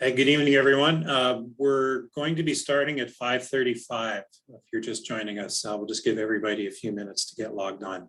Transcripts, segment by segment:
Hey, good evening, everyone. We're going to be starting at 5:35. If you're just joining us, we'll just give everybody a few minutes to get logged on.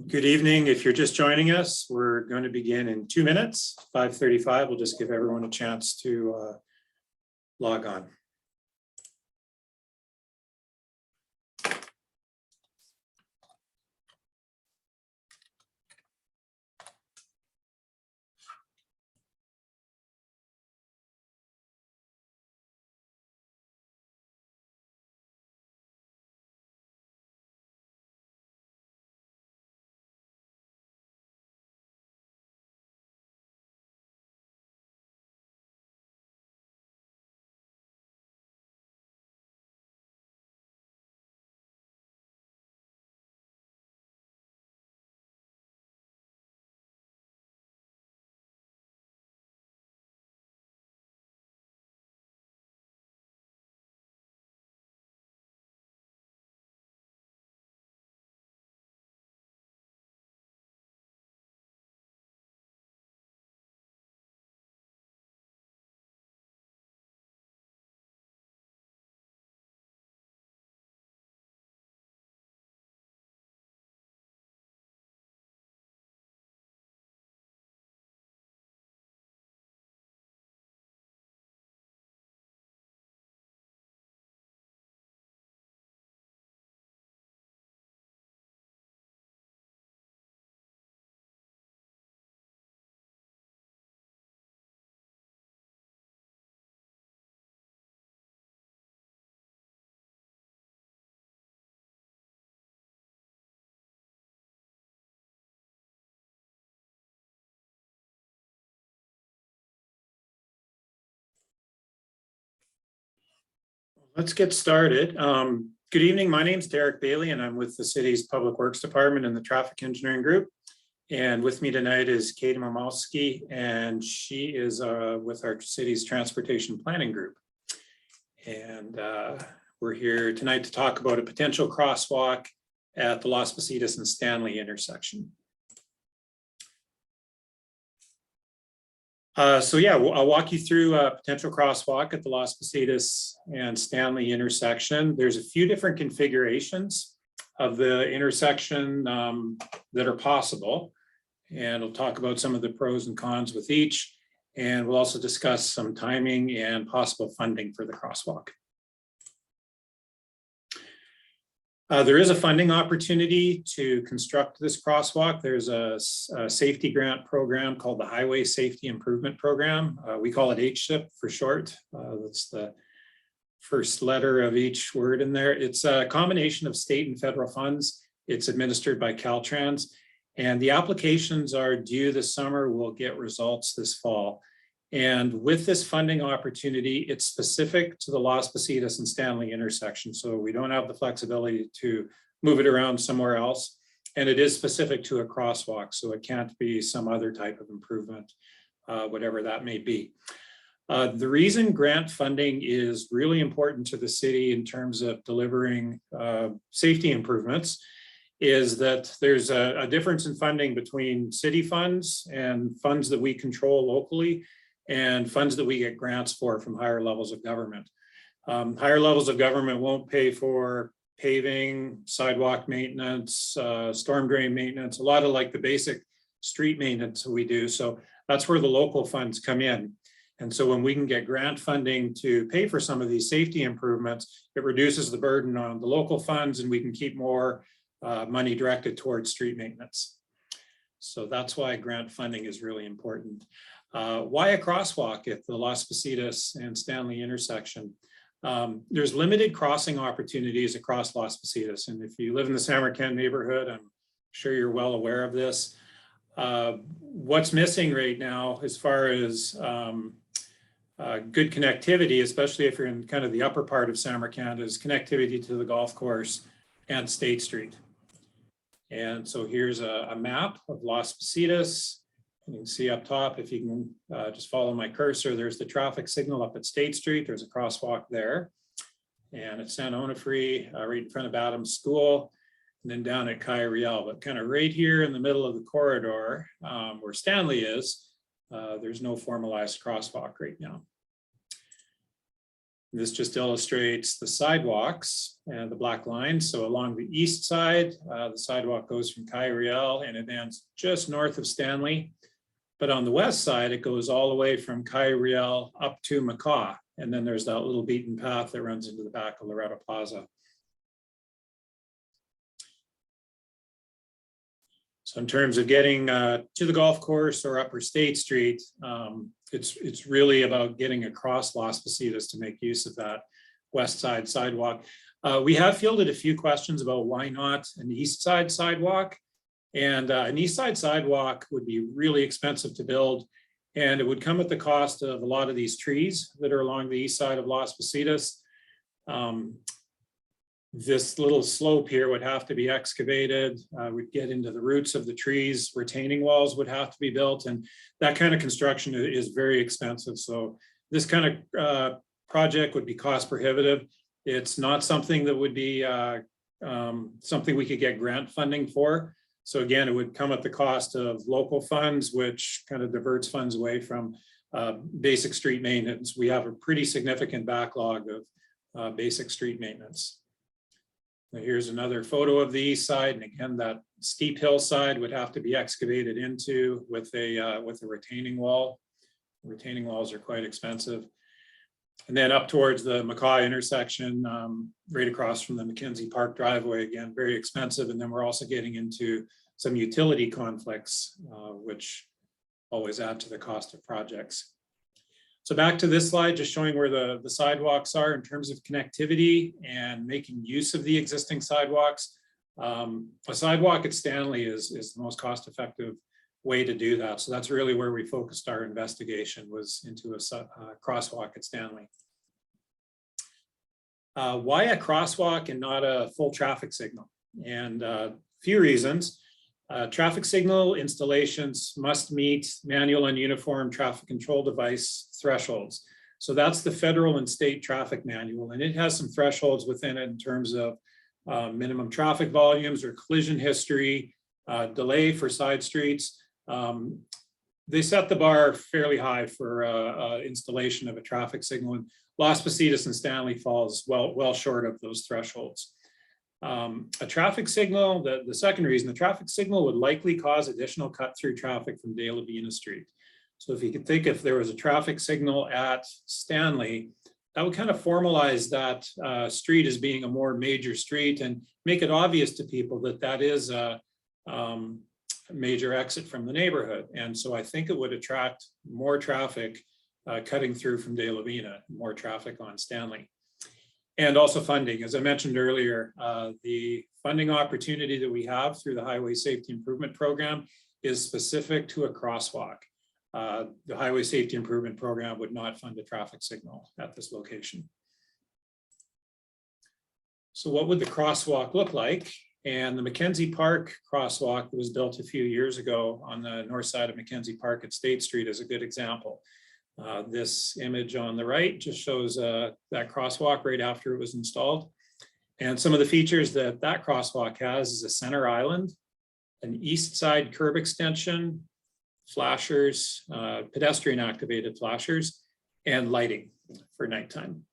Good evening. If you're just joining us, we're going to begin in 2 minutes, 5:35. We'll just give everyone a chance to log on. Let's get started. Good evening. My name is Derek Bailey, and I'm with the city's Public Works Department in the Traffic Engineering Group. And with me tonight is Katie Momowski, and she is with our city's Transportation Planning Group. And we're here tonight to talk about a potential crosswalk at the Las Positas and Stanley intersection. I'll walk you through a potential crosswalk at the Las Positas and Stanley intersection. There's a few different configurations of the intersection that are possible. And we'll talk about some of the pros and cons with each. And we'll also discuss some timing and possible funding for the crosswalk. There is a funding opportunity to construct this crosswalk. There's a safety grant program called the Highway Safety Improvement Program. We call it HSIP for short. That's the first letter of each word in there. It's a combination of state and federal funds. It's administered by Caltrans. And the applications are due this summer. We'll get results this fall. And with this funding opportunity, it's specific to the Las Positas and Stanley intersection. So we don't have the flexibility to move it around somewhere else. And it is specific to a crosswalk, so it can't be some other type of improvement, whatever that may be. The reason grant funding is really important to the city in terms of delivering safety improvements is that there's a difference in funding between city funds and funds that we control locally and funds that we get grants for from higher levels of government. Higher levels of government won't pay for paving, sidewalk maintenance, storm drain maintenance, a lot of like the basic street maintenance we do. So that's where the local funds come in. And so when we can get grant funding to pay for some of these safety improvements, it reduces the burden on the local funds and we can keep more money directed towards street maintenance. So that's why grant funding is really important. Why a crosswalk at the Las Positas and Stanley intersection? There's limited crossing opportunities across Las Positas. And if you live in the San Marquez neighborhood, I'm sure you're well aware of this. What's missing right now as far as good connectivity, especially if you're in kind of the upper part of San Marquez, is connectivity to the golf course and State Street. And so here's a map of Las Positas. You can see up top, if you can just follow my cursor, there's the traffic signal up at State Street. There's a crosswalk there. And at San Onofre, right in front of Adams School, and then down at Calle Real. But kind of right here in the middle of the corridor where Stanley is, there's no formalized crosswalk right now. This just illustrates the sidewalks and the black lines. So along the east side, the sidewalk goes from Calle Real and it ends just north of Stanley. But on the west side, it goes all the way from Calle Real up to Macaw. And then there's that little beaten path that runs into the back of Loretta Plaza. So in terms of getting to the golf course or Upper State Street, it's really about getting across Las Positas to make use of that west side sidewalk. We have fielded a few questions about why not an east side sidewalk. And an east side sidewalk would be really expensive to build. And it would come at the cost of a lot of these trees that are along the east side of Las Positas. This little slope here would have to be excavated. We'd get into the roots of the trees. Retaining walls would have to be built. And that kind of construction is very expensive. So this kind of project would be cost prohibitive. It's not something that would be something we could get grant funding for. So again, it would come at the cost of local funds, which kind of diverts funds away from basic street maintenance. We have a pretty significant backlog of basic street maintenance. Now here's another photo of the east side. And again, that steep hillside would have to be excavated into with a retaining wall. Retaining walls are quite expensive. And then up towards the Macaw intersection, right across from the McKenzie Park driveway, again, very expensive. And then we're also getting into some utility conflicts, which always add to the cost of projects. So back to this slide, just showing where the sidewalks are in terms of connectivity and making use of the existing sidewalks. A sidewalk at Stanley is the most cost-effective way to do that. So that's really where we focused our investigation, was into a crosswalk at Stanley. Why a crosswalk and not a full traffic signal? And a few reasons. Traffic signal installations must meet manual and uniform traffic control device thresholds. So that's the federal and state traffic manual, and it has some thresholds within it in terms of minimum traffic volumes or collision history, delay for side streets. They set the bar fairly high for installation of a traffic signal, and Las Positas and Stanley falls well short of those thresholds. A traffic signal, the second reason, the traffic signal would likely cause additional cut-through traffic from De La Vina Street. So if you could think, if there was a traffic signal at Stanley, that would kind of formalize that street as being a more major street and make it obvious to people that that is a major exit from the neighborhood. And so I think it would attract more traffic cutting through from De La Vina, more traffic on Stanley. And also funding, as I mentioned earlier, the funding opportunity that we have through the Highway Safety Improvement Program is specific to a crosswalk. The Highway Safety Improvement Program would not fund a traffic signal at this location. So what would the crosswalk look like? And the Mackenzie Park crosswalk that was built a few years ago on the north side of Mackenzie Park at State Street is a good example. This image on the right just shows that crosswalk right after it was installed. And some of the features that that crosswalk has is a center island, an east side curb extension, flashers, pedestrian activated flashers, and lighting for nighttime.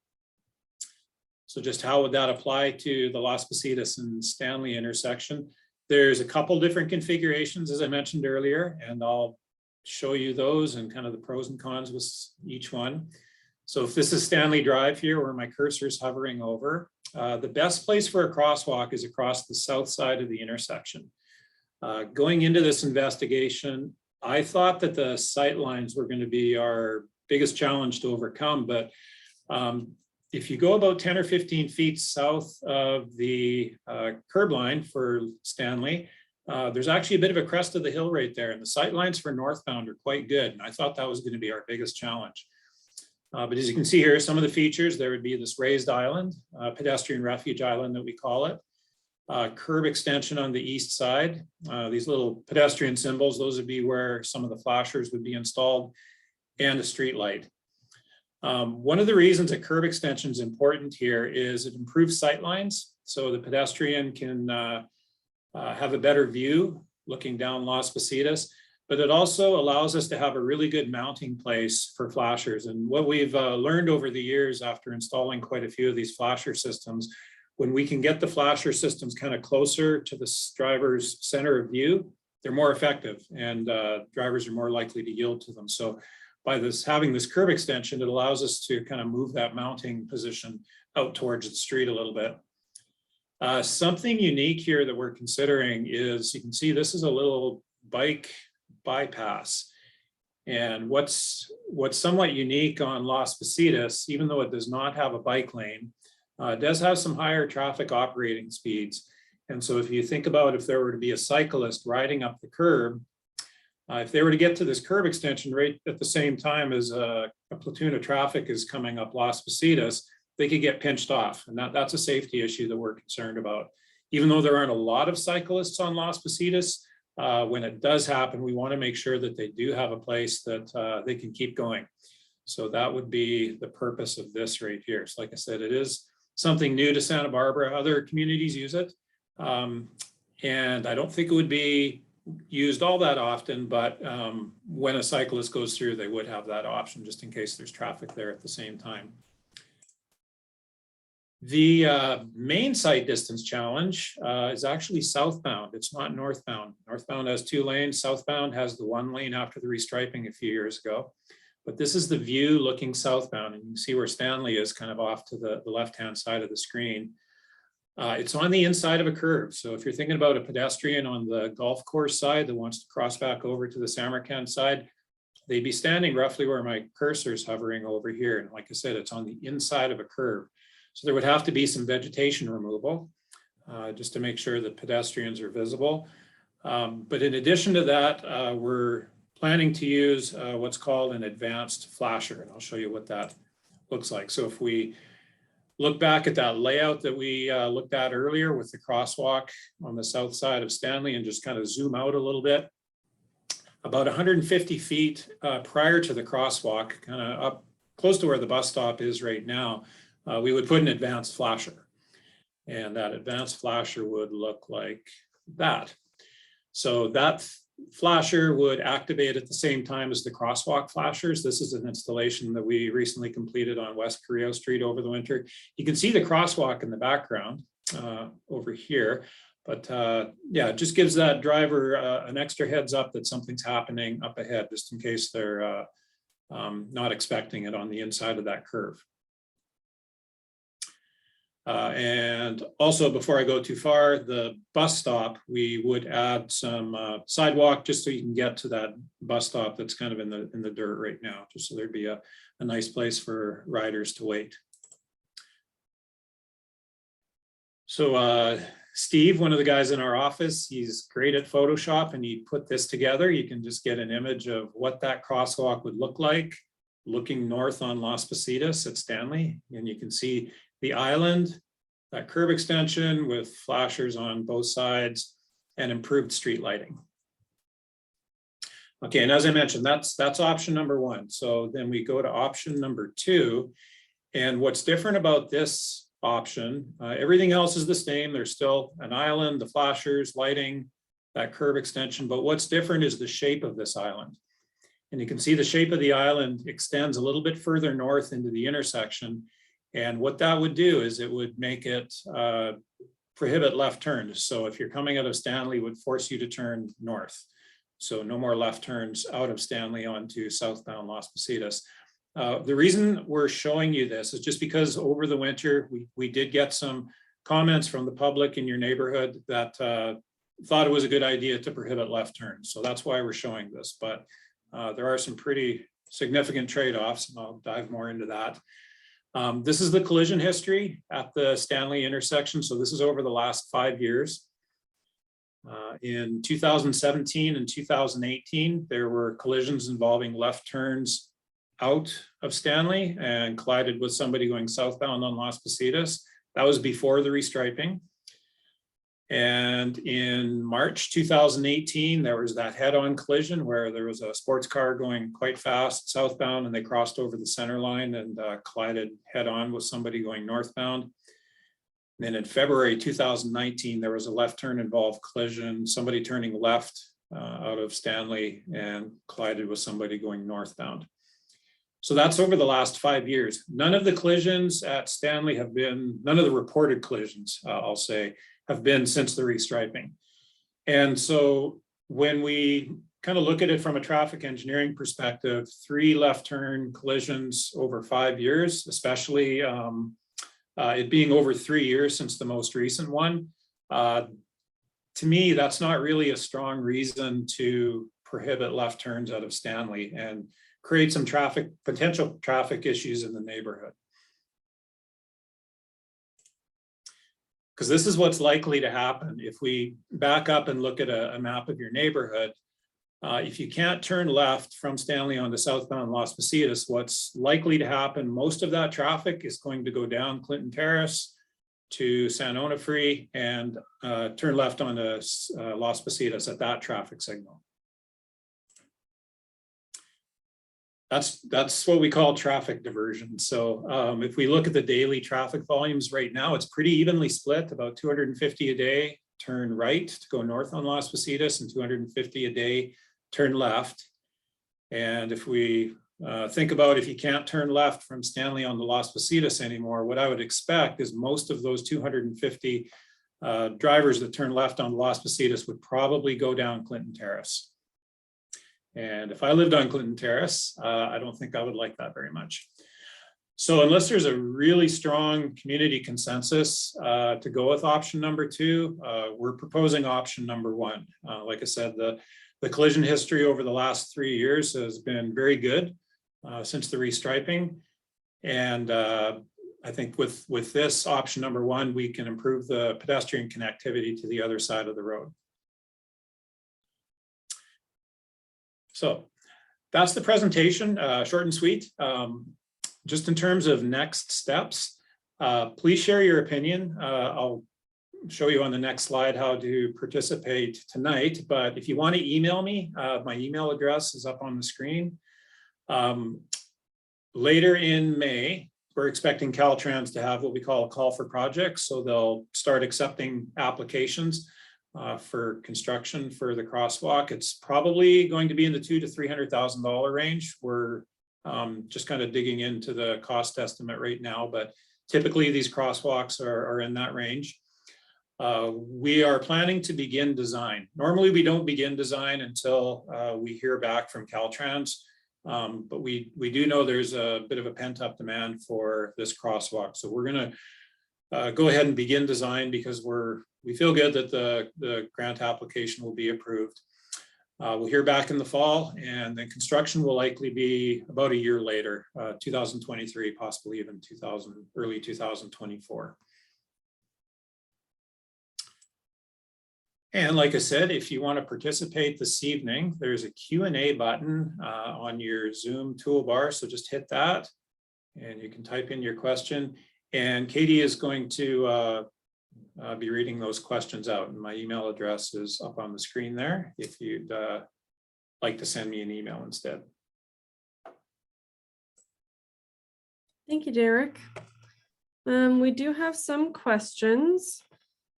So just how would that apply to the Las Positas and Stanley intersection? There's a couple different configurations, as I mentioned earlier, and I'll show you those and kind of the pros and cons with each one. So if this is Stanley Drive here where my cursor is hovering over, the best place for a crosswalk is across the south side of the intersection. Going into this investigation, I thought that the sight lines were going to be our biggest challenge to overcome, but if you go about 10 or 15 feet south of the curb line for Stanley, there's actually a bit of a crest of the hill right there, and the sight lines for northbound are quite good. And I thought that was going to be our biggest challenge. But as you can see here, some of the features, there would be this raised island, pedestrian refuge island that we call it, curb extension on the east side. These little pedestrian symbols, those would be where some of the flashers would be installed, and a street light. One of the reasons a curb extension is important here is it improves sight lines, so the pedestrian can have a better view looking down Las Positas, but it also allows us to have a really good mounting place for flashers. And what we've learned over the years after installing quite a few of these flasher systems, when we can get the flasher systems kind of closer to the driver's center of view, they're more effective, and drivers are more likely to yield to them. So by having this curb extension, it allows us to kind of move that mounting position out towards the street a little bit. Something unique here that we're considering is, you can see this is a little bike bypass. And what's somewhat unique on Las Positas, even though it does not have a bike lane, it does have some higher traffic operating speeds. And so if you think about if there were to be a cyclist riding up the curb, if they were to get to this curb extension right at the same time as a platoon of traffic is coming up Las Positas, they could get pinched off. And that's a safety issue that we're concerned about. Even though there aren't a lot of cyclists on Las Positas, when it does happen, we want to make sure that they do have a place that they can keep going. So that would be the purpose of this right here. So like I said, it is something new to Santa Barbara. Other communities use it. And I don't think it would be used all that often, but when a cyclist goes through, they would have that option just in case there's traffic there at the same time. The main sight distance challenge is actually southbound. It's not northbound. Northbound has 2 lanes. Southbound has the 1 lane after the restriping a few years ago. But this is the view looking southbound, and you can see where Stanley is kind of off to the left-hand side of the screen. It's on the inside of a curve. So if you're thinking about a pedestrian on the golf course side that wants to cross back over to the Samarkand side, they'd be standing roughly where my cursor is hovering over here. And like I said, it's on the inside of a curve. So there would have to be some vegetation removal just to make sure that pedestrians are visible. But in addition to that, we're planning to use what's called an advanced flasher. And I'll show you what that looks like. So if we look back at that layout that we looked at earlier with the crosswalk on the south side of Stanley and just kind of zoom out a little bit, about 150 feet prior to the crosswalk, kind of up close to where the bus stop is right now, we would put an advanced flasher. And that advanced flasher would look like that. So that flasher would activate at the same time as the crosswalk flashers. This is an installation that we recently completed on West Carrillo Street over the winter. You can see the crosswalk in the background over here, but yeah, it just gives that driver an extra heads up that something's happening up ahead, just in case they're not expecting it on the inside of that curve. And also, before I go too far, the bus stop, we would add some sidewalk just so you can get to that bus stop that's kind of in the dirt right now, just so there'd be a nice place for riders to wait. So Steve, one of the guys in our office, he's great at Photoshop, and he put this together. You can just get an image of what that crosswalk would look like looking north on Las Positas at Stanley. And you can see the island, that curb extension with flashers on both sides and improved street lighting. Okay, and as I mentioned, that's option number one. So then we go to option number two. And what's different about this option, everything else is the same. There's still an island, the flashers, lighting, that curb extension. But what's different is the shape of this island. And you can see the shape of the island extends a little bit further north into the intersection. And what that would do is it would make it prohibit left turns. So if you're coming out of Stanley, it would force you to turn north. So no more left turns out of Stanley onto southbound Las Positas. The reason we're showing you this is just because over the winter, we did get some comments from the public in your neighborhood that thought it was a good idea to prohibit left turns. So that's why we're showing this. But there are some pretty significant trade-offs, and I'll dive more into that. This is the collision history at the Stanley intersection. So this is over the last 5 years. In 2017 and 2018, there were collisions involving left turns out of Stanley and collided with somebody going southbound on Las Positas. That was before the restriping. And in March 2018, there was that head-on collision where there was a sports car going quite fast southbound, and they crossed over the center line and collided head-on with somebody going northbound. Then in February 2019, there was a left turn involved collision, somebody turning left out of Stanley and collided with somebody going northbound. So that's over the last 5 years. None of the collisions at Stanley have been, none of the reported collisions, I'll say, have been since the restriping. And so when we kind of look at it from a traffic engineering perspective, 3 left turn collisions over 5 years, especially it being over 3 years since the most recent one, to me, that's not really a strong reason to prohibit left turns out of Stanley and create some potential traffic issues in the neighborhood. Because this is what's likely to happen. If we back up and look at a map of your neighborhood, if you can't turn left from Stanley onto southbound Las Positas, what's likely to happen, most of that traffic is going to go down Clinton Terrace to San Onofre and turn left onto Las Positas at that traffic signal. That's what we call traffic diversion. So if we look at the daily traffic volumes right now, it's pretty evenly split, about 250 a day turn right to go north on Las Positas and 250 a day turn left. And if we think about if you can't turn left from Stanley on the Las Positas anymore, what I would expect is most of those 250 drivers that turn left on Las Positas would probably go down Clinton Terrace. And if I lived on Clinton Terrace, I don't think I would like that very much. So unless there's a really strong community consensus to go with option number 2, we're proposing option number 1. Like I said, the collision history over the last 3 years has been very good since the restriping. And I think with this option number 1, we can improve the pedestrian connectivity to the other side of the road. So that's the presentation, short and sweet. Just in terms of next steps, please share your opinion. I'll show you on the next slide how to participate tonight, but if you want to email me, my email address is up on the screen. Later in May, we're expecting Caltrans to have what we call a call for projects. So they'll start accepting applications for construction for the crosswalk. It's probably going to be in the $200,000 to $300,000 range. We're just kind of digging into the cost estimate right now, but typically these crosswalks are in that range. We are planning to begin design. Normally we don't begin design until we hear back from Caltrans, but we do know there's a bit of a pent-up demand for this crosswalk. So we're going to go ahead and begin design because we feel good that the grant application will be approved. We'll hear back in the fall, and then construction will likely be about a year later, 2023, possibly even early 2024. And like I said, if you want to participate this evening, there's a Q&A button on your Zoom toolbar. So just hit that and you can type in your question. And Katie is going to be reading those questions out. And my email address is up on the screen there if you'd like to send me an email instead. Thank you, Derek. We do have some questions.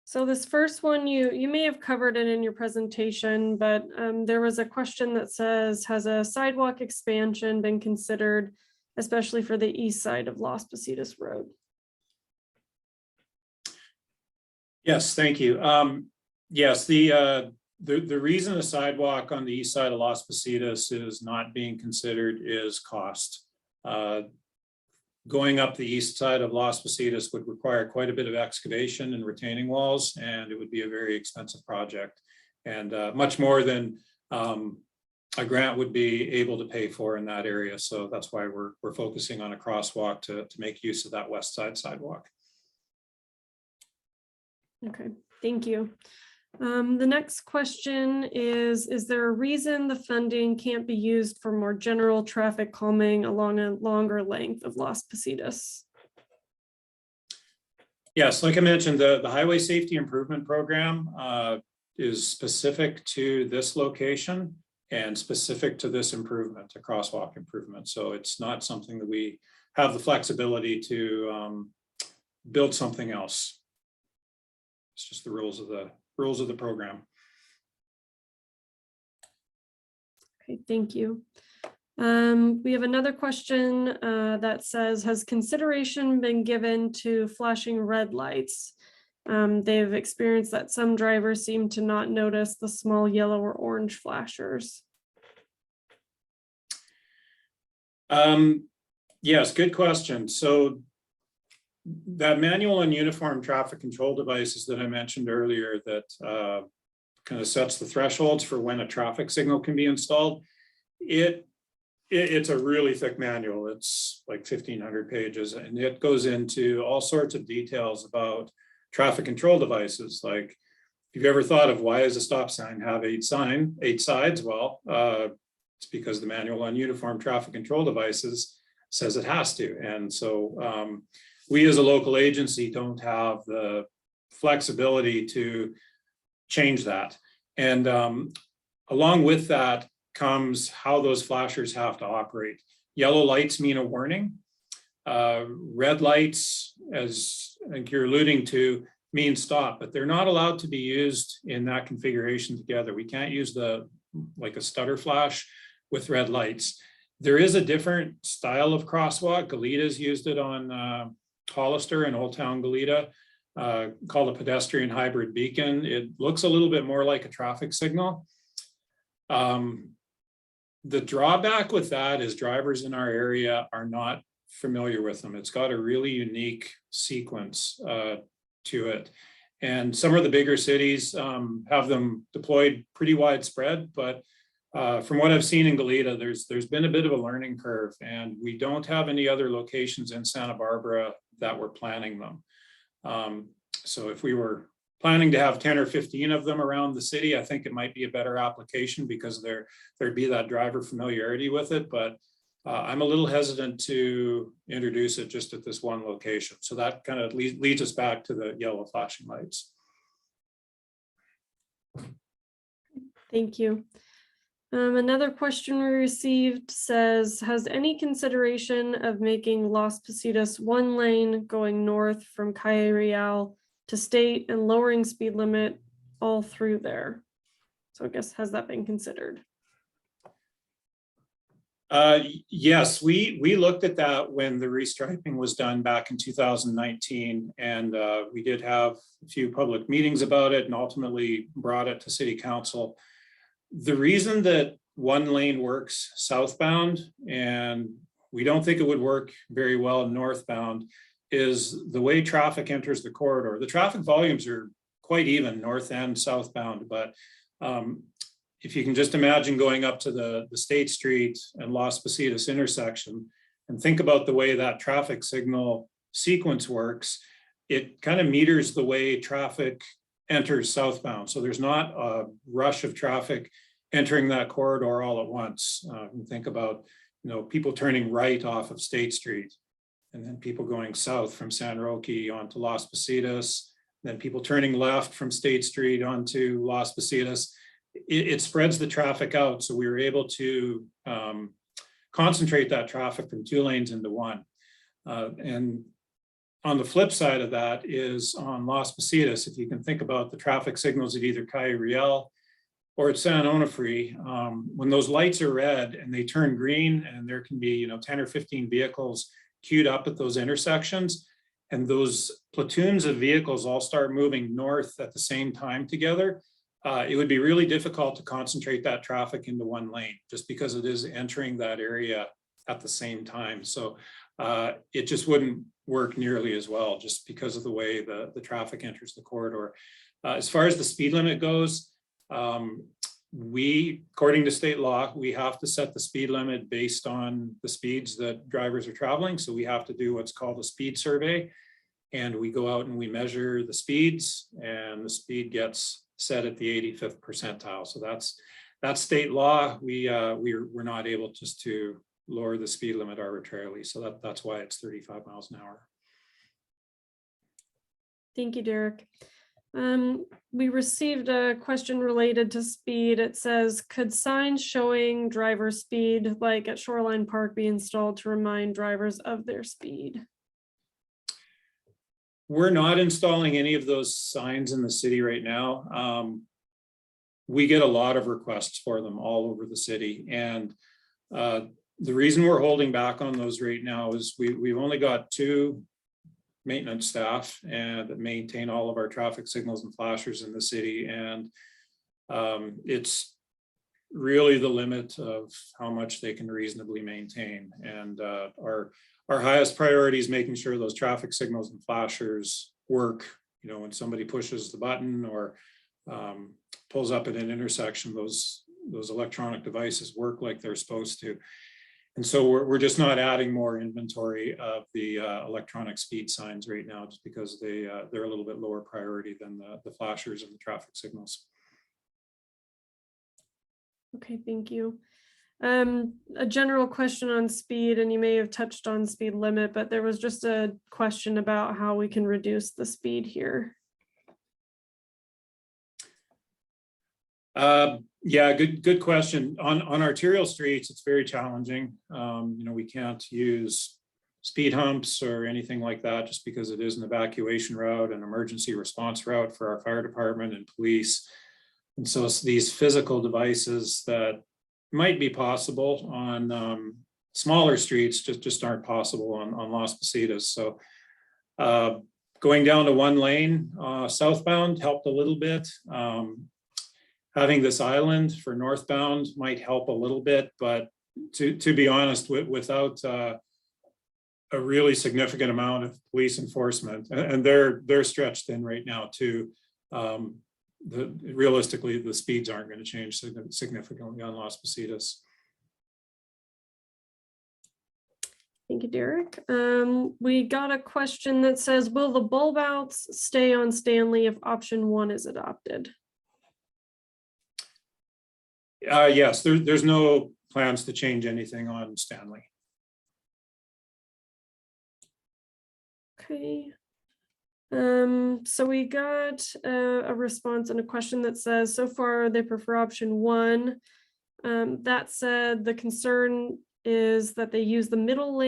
So this first one, you may have covered it in your presentation, but there was a question that says, has a sidewalk expansion been considered, especially for the east side of Las Positas Road? Yes, thank you. Yes, the reason a sidewalk on the east side of Las Positas is not being considered is cost. Going up the east side of Las Positas would require quite a bit of excavation and retaining walls, and it would be a very expensive project, and much more than a grant would be able to pay for in that area. So that's why we're focusing on a crosswalk to make use of that west side sidewalk. Okay, thank you. The next question is there a reason the funding can't be used for more general traffic calming along a longer length of Las Positas? Yes, like I mentioned, the Highway Safety Improvement Program is specific to this location and specific to this improvement, a crosswalk improvement. So it's not something that we have the flexibility to build something else. It's just the rules of the program. Okay, thank you. We have another question that says, has consideration been given to flashing red lights? They've experienced that some drivers seem to not notice the small yellow or orange flashers. Yes, good question. So that manual and uniform traffic control devices that I mentioned earlier that kind of sets the thresholds for when a traffic signal can be installed, it's a really thick manual. It's like 1,500 pages, and it goes into all sorts of details about traffic control devices. Like, if you've ever thought of why does a stop sign have 8 sides? Well, it's because the manual on uniform traffic control devices says it has to. And so we as a local agency don't have the flexibility to change that. And along with that comes how those flashers have to operate. Yellow lights mean a warning. Red lights, as I think you're alluding to, mean stop, but they're not allowed to be used in that configuration together. We can't use like a stutter flash with red lights. There is a different style of crosswalk. Galida's used it on Hollister and Old Town Galita, called a pedestrian hybrid beacon. It looks a little bit more like a traffic signal. The drawback with that is drivers in our area are not familiar with them. It's got a really unique sequence to it. And some of the bigger cities have them deployed pretty widespread, but from what I've seen in Galita, there's been a bit of a learning curve, and we don't have any other locations in Santa Barbara that we're planning them. So if we were planning to have 10 or 15 of them around the city, I think it might be a better application because there'd be that driver familiarity with it. But I'm a little hesitant to introduce it just at this one location. So that kind of leads us back to the yellow flashing lights. Thank you. Another question we received says, has any consideration of making Las Positas 1 lane going north from Calle Real to State and lowering speed limit all through there? So I guess, has that been considered? Yes, we looked at that when the restriping was done back in 2019, and we did have a few public meetings about it and ultimately brought it to City Council. The reason that 1 lane works southbound and we don't think it would work very well northbound is the way traffic enters the corridor. The traffic volumes are quite even north and southbound, but if you can just imagine going up to the State Street and Las Positas intersection and think about the way that traffic signal sequence works, it kind of meters the way traffic enters southbound. So there's not a rush of traffic entering that corridor all at once. Think about, people turning right off of State Street, and then people going south from San Roque onto Las Positas, then people turning left from State Street onto Las Positas. It spreads the traffic out. So we were able to concentrate that traffic from 2 lanes into 1. And on the flip side of that is on Las Positas, if you can think about the traffic signals at either Calle Real or at San Onofre, when those lights are red and they turn green and there can be 10 or 15 vehicles queued up at those intersections, and those platoons of vehicles all start moving north at the same time together, it would be really difficult to concentrate that traffic into 1 lane just because it is entering that area at the same time. So it just wouldn't work nearly as well just because of the way the traffic enters the corridor. As far as the speed limit goes, according to state law, we have to set the speed limit based on the speeds that drivers are traveling. So we have to do what's called a speed survey, and we go out and we measure the speeds, and the speed gets set at the 85th percentile. So that's state law. We're not able just to lower the speed limit arbitrarily. So that's why it's 35 miles an hour. Thank you, Derek. We received a question related to speed. It says, could signs showing driver speed, like at Shoreline Park, be installed to remind drivers of their speed? We're not installing any of those signs in the city right now. We get a lot of requests for them all over the city. And the reason we're holding back on those right now is we've only got 2 maintenance staff and that maintain all of our traffic signals and flashers in the city. And it's really the limit of how much they can reasonably maintain. And our highest priority is making sure those traffic signals and flashers work. When somebody pushes the button or pulls up at an intersection, those electronic devices work like they're supposed to. And so we're just not adding more inventory of the electronic speed signs right now, just because they're a little bit lower priority than the flashers and the traffic signals. Okay, thank you. A general question on speed, and you may have touched on speed limit, but there was just a question about how we can reduce the speed here. Yeah, good question. On arterial streets, it's very challenging. We can't use speed humps or anything like that just because it is an evacuation route, an emergency response route for our fire department and police. And so it's these physical devices that might be possible on smaller streets just aren't possible on Las Positas. So going down to 1 lane southbound helped a little bit. Having this island for northbound might help a little bit, but to be honest, without a really significant amount of police enforcement, and they're stretched in right now too, realistically, the speeds aren't going to change significantly on Las Positas. Thank you, Derek. We got a question that says, will the bulb outs stay on Stanley if option 1 is adopted? Yes, there's no plans to change anything on Stanley. Okay. So we got a response and a question that says, so far they prefer option 1. That said, the concern is that they use the middle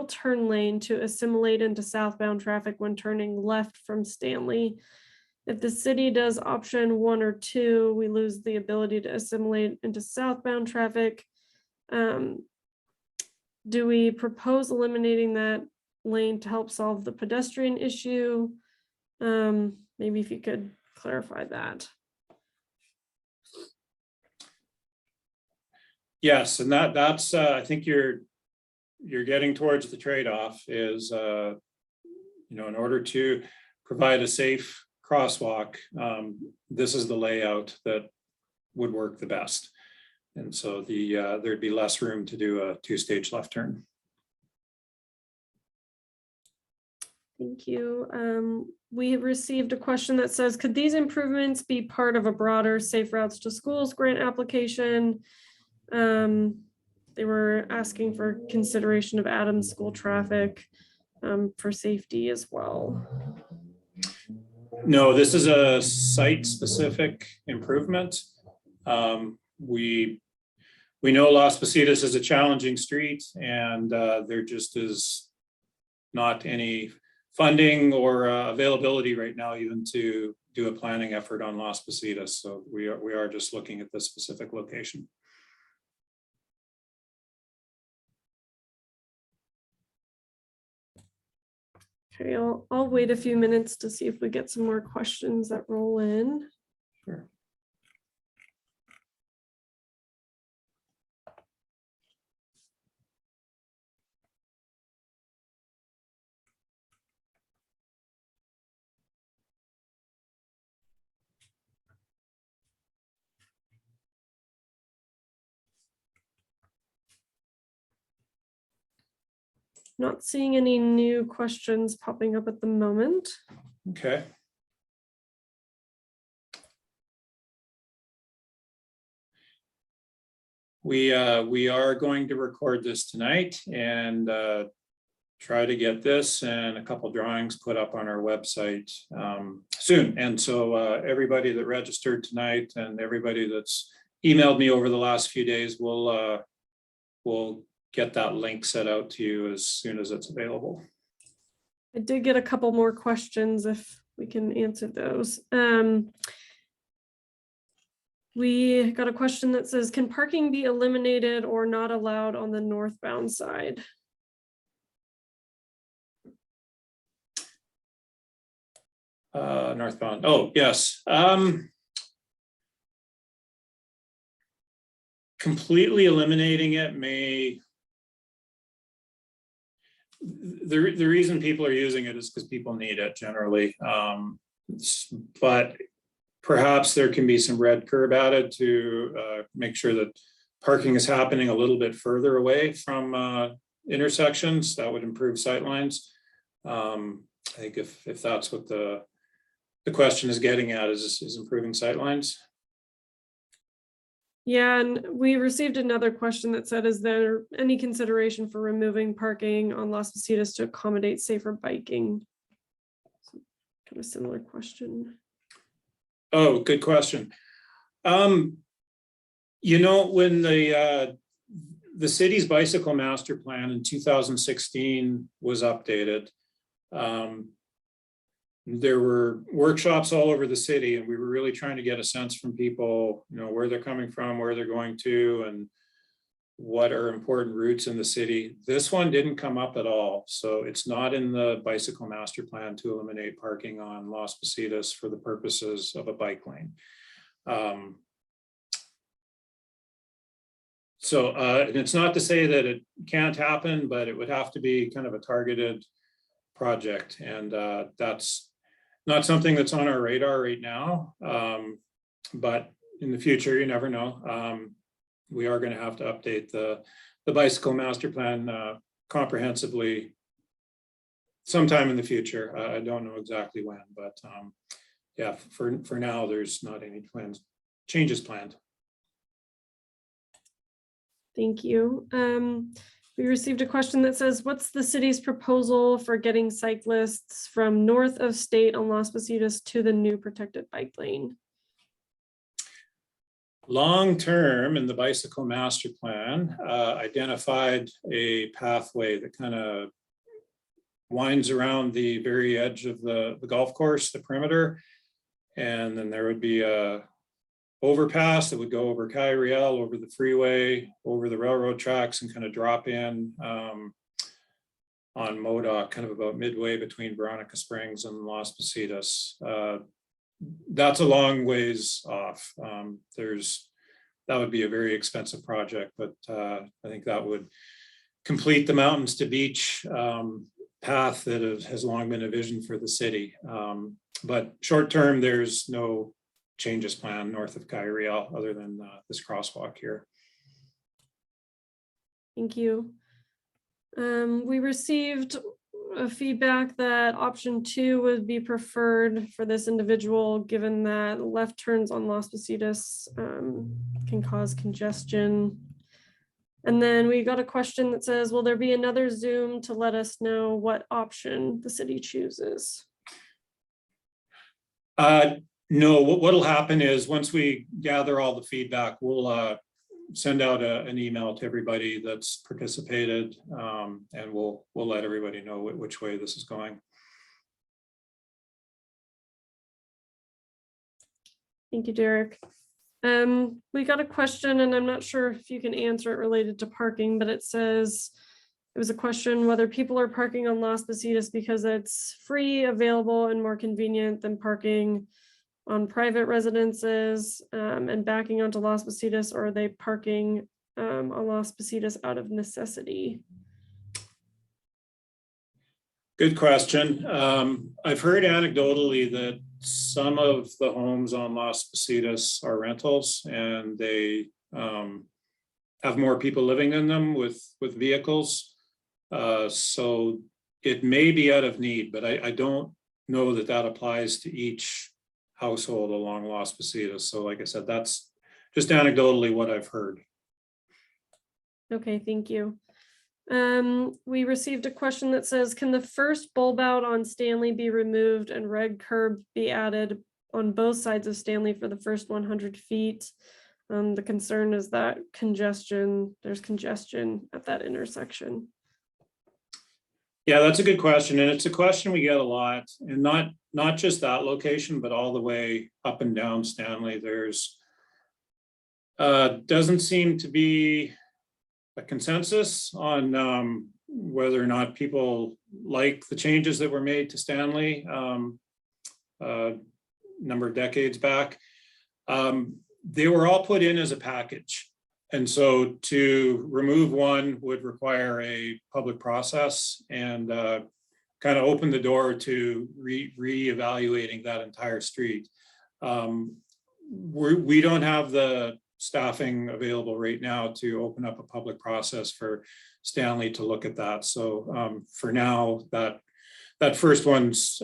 turn lane to assimilate into southbound traffic when turning left from Stanley. If the city does option 1 or 2, we lose the ability to assimilate into southbound traffic. Do we propose eliminating that lane to help solve the pedestrian issue? Maybe if you could clarify that. Yes, and that's I think you're getting towards the trade-off is in order to provide a safe crosswalk, this is the layout that would work the best. And so there'd be less room to do a 2-stage left turn. Thank you. We have received a question that says, could these improvements be part of a broader Safe Routes to Schools grant application? They were asking for consideration of Adams school traffic for safety as well. No, this is a site-specific improvement. We know Las Positas is a challenging street, and there just is not any funding or availability right now even to do a planning effort on Las Positas. So we are just looking at this specific location. Okay, I'll wait a few minutes to see if we get some more questions that roll in. Sure. Not seeing any new questions popping up at the moment. Okay. We are going to record this tonight and try to get this and a couple drawings put up on our website soon. And so everybody that registered tonight and everybody that's emailed me over the last few days will get that link set out to you as soon as it's available. I did get a couple more questions if we can answer those. We got a question that says, can parking be eliminated or not allowed on the northbound side? Northbound. Oh, yes. Completely eliminating it may. The reason people are using it is because people need it generally. But perhaps there can be some red curb added to make sure that parking is happening a little bit further away from intersections. That would improve sightlines. I think if that's what the question is getting at is improving sightlines. Yeah, and we received another question that said, is there any consideration for removing parking on Las Positas to accommodate safer biking? Kind of similar question. Oh, good question. You know, when the city's bicycle master plan in 2016 was updated, there were workshops all over the city, and we were really trying to get a sense from people, you know, where they're coming from, where they're going to, and what are important routes in the city. This one didn't come up at all. So it's not in the bicycle master plan to eliminate parking on Las Positas for the purposes of a bike lane. And it's not to say that it can't happen, but it would have to be kind of a targeted project. And that's not something that's on our radar right now. But in the future, you never know. We are going to have to update the bicycle master plan comprehensively sometime in the future. I don't know exactly when, but yeah, for now, there's not any changes planned. Thank you. We received a question that says, what's the city's proposal for getting cyclists from north of state on Las Positas to the new protected bike lane? Long-term in the bicycle master plan, identified a pathway that kind of winds around the very edge of the golf course, the perimeter. And then there would be a overpass that would go over Kyriel, over the freeway, over the railroad tracks, and kind of drop in on Modoc, kind of about midway between Veronica Springs and Las Positas. That's a long ways off. That would be a very expensive project, but I think that would complete the mountains to beach path that has long been a vision for the city. But short term, there's no changes planned north of Kyriel other than this crosswalk here. Thank you. We received feedback that option 2 would be preferred for this individual, given that left turns on Las Positas can cause congestion. And then we got a question that says, will there be another Zoom to let us know what option the city chooses? No, what'll happen is once we gather all the feedback, we'll send out an email to everybody that's participated, and we'll let everybody know which way this is going. Thank you, Derek. We got a question, and I'm not sure if you can answer it related to parking, but it says, it was a question whether people are parking on Las Positas because it's free, available, and more convenient than parking on private residences and backing onto Las Positas, or are they parking on Las Positas out of necessity? Good question. I've heard anecdotally that some of the homes on Las Positas are rentals, and they have more people living in them with vehicles. So it may be out of need, but I don't know that that applies to each household along Las Positas. So like I said, that's just anecdotally what I've heard. Okay, thank you. We received a question that says, can the first bulb out on Stanley be removed and red curb be added on both sides of Stanley for the first 100 feet? The concern is that there's congestion at that intersection. Yeah, that's a good question. And it's a question we get a lot, and not just that location, but all the way up and down Stanley. There's doesn't seem to be a consensus on whether or not people like the changes that were made to Stanley a number of decades back. They were all put in as a package. And so to remove one would require a public process and kind of open the door to re-evaluating that entire street. We don't have the staffing available right now to open up a public process for Stanley to look at that. So for now, that first one's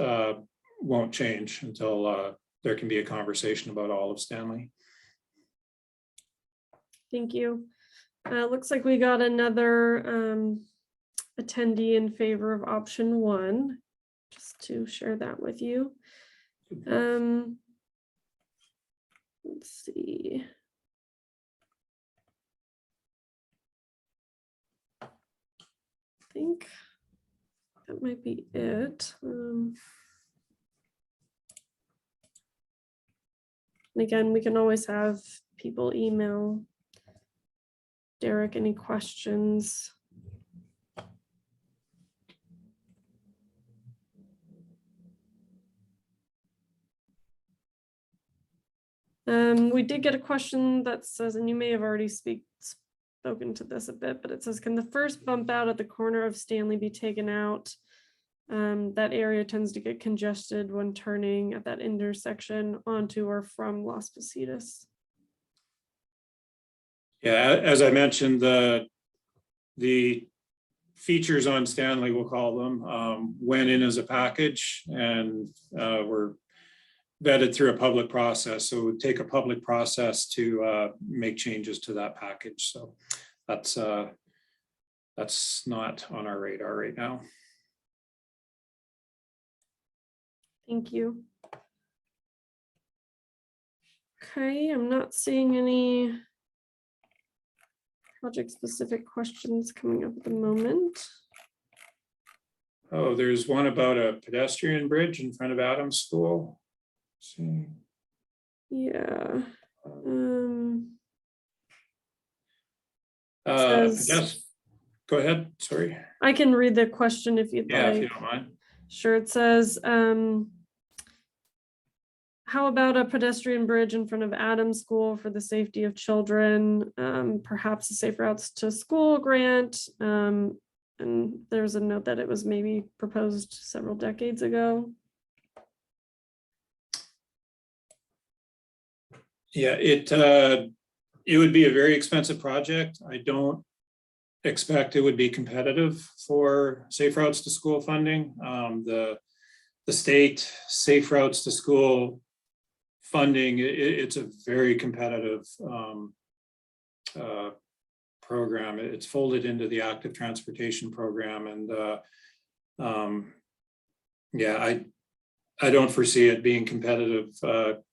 won't change until there can be a conversation about all of Stanley. Thank you. Looks like we got another attendee in favor of option 1, just to share that with you. Let's see. I think that might be it. And again, we can always have people email Derek any questions. We did get a question that says, and you may have already spoken to this a bit, but it says, can the first bump out at the corner of Stanley be taken out? That area tends to get congested when turning at that intersection onto or from Las Positas. Yeah, as I mentioned, the features on Stanley, we'll call them, went in as a package and were vetted through a public process. So it would take a public process to make changes to that package. So that's not on our radar right now. Thank you. Okay, I'm not seeing any project-specific questions coming up at the moment. Oh, there's one about a pedestrian bridge in front of Adams School. Let's see. Yeah. Yes. Go ahead. Sorry. I can read the question if you'd like. If you don't mind. Sure. It says, how about a pedestrian bridge in front of Adams School for the safety of children? Perhaps a safe routes to school grant. And there's a note that it was maybe proposed several decades ago. Yeah, it would be a very expensive project. I don't expect it would be competitive for Safe Routes to School funding. The state Safe Routes to School funding, it's a very competitive program. It's folded into the active transportation program, and yeah, I don't foresee it being competitive,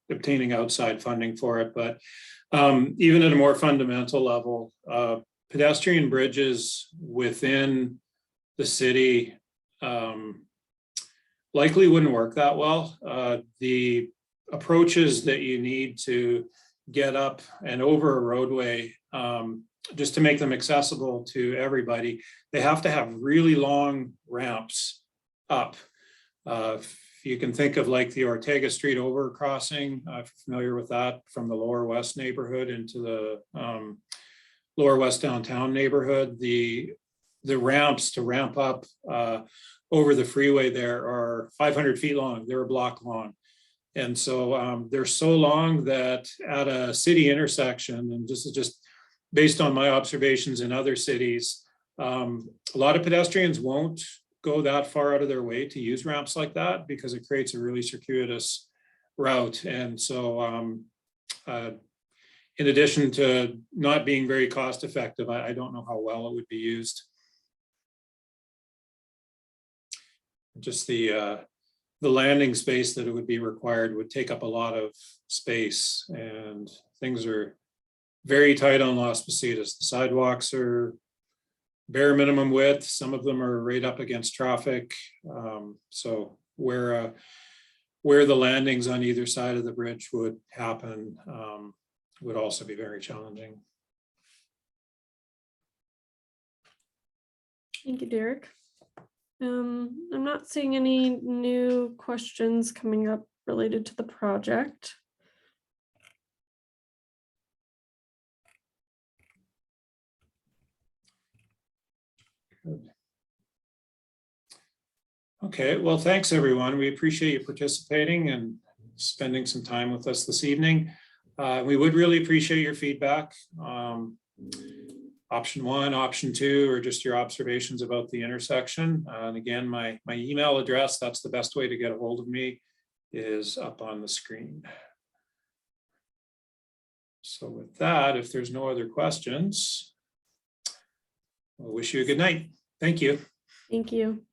obtaining outside funding for it. But even at a more fundamental level, pedestrian bridges within the city likely wouldn't work that well. The approaches that you need to get up and over a roadway, just to make them accessible to everybody, they have to have really long ramps up. If you can think of like the Ortega Street overcrossing, if you're familiar with that, from the Lower West neighborhood into the Lower West downtown neighborhood, the ramps to ramp up over the freeway there are 500 feet long. They're a block long. And so they're so long that at a city intersection, and this is just based on my observations in other cities, a lot of pedestrians won't go that far out of their way to use ramps like that because it creates a really circuitous route. And so in addition to not being very cost effective, I don't know how well it would be used. Just the landing space that it would be required would take up a lot of space, and things are very tight on Las Positas. The sidewalks are bare minimum width. Some of them are right up against traffic. So where the landings on either side of the bridge would happen would also be very challenging. Thank you, Derek. I'm not seeing any new questions coming up related to the project. Good. Okay, well, thanks everyone. We appreciate you participating and spending some time with us this evening. We would really appreciate your feedback. Option 1, option 2, or just your observations about the intersection. And again, my email address, that's the best way to get a hold of me, is up on the screen. So with that, if there's no other questions, I wish you a good night. Thank you. Thank you.